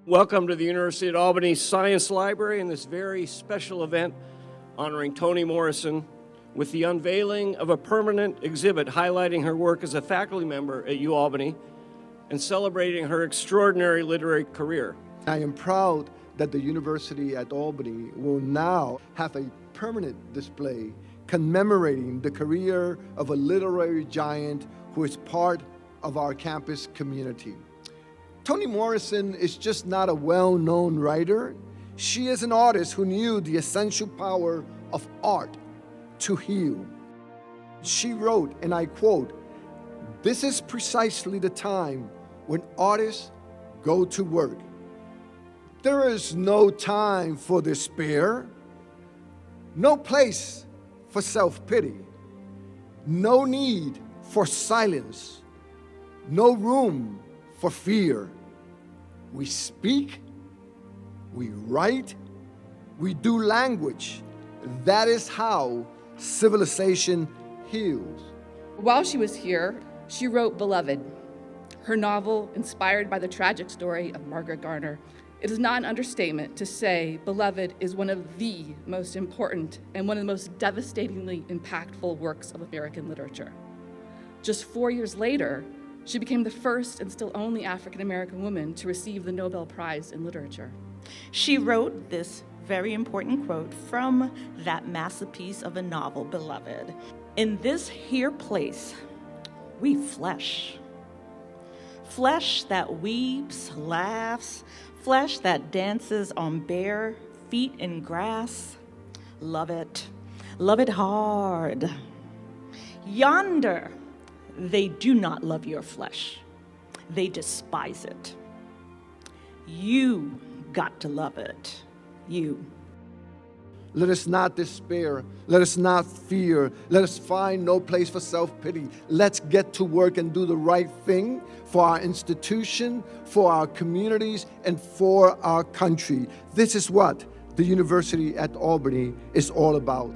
Welcome to the University at Albany Science Library in this very special event honoring Toni Morrison with the unveiling of a permanent exhibit highlighting her work as a faculty member at UAlbany and celebrating her extraordinary literary career. I am proud that the University at Albany will now have a permanent display commemorating the career of a literary giant who is part of our campus community. Toni Morrison is just not a well-known writer. She is an artist who knew the essential power of art to heal. She wrote, and I quote, "This is precisely the time when artists go to work. There is no time for despair, no place for self-pity, no need for silence, no room for fear. We speak, we write, we do language. That is how civilization heals." While she was here, she wrote Beloved, her novel inspired by the tragic story of Margaret Garner. It is not an understatement to say Beloved is one of the most important and one of the most devastatingly impactful works of American literature. Just 4 years later, she became the first and still only African-American woman to receive the Nobel Prize in Literature. She wrote this very important quote from that masterpiece of a novel, Beloved. "In this here place, we flesh. Flesh that weeps, laughs, flesh that dances on bare feet in grass. Love it hard. Yonder, they do not love your flesh. They despise it. You got to love it. You." Let us not despair. Let us not fear. Let us find no place for self-pity. Let's get to work and do the right thing for our institution, for our communities, and for our country. This is what the University at Albany is all about.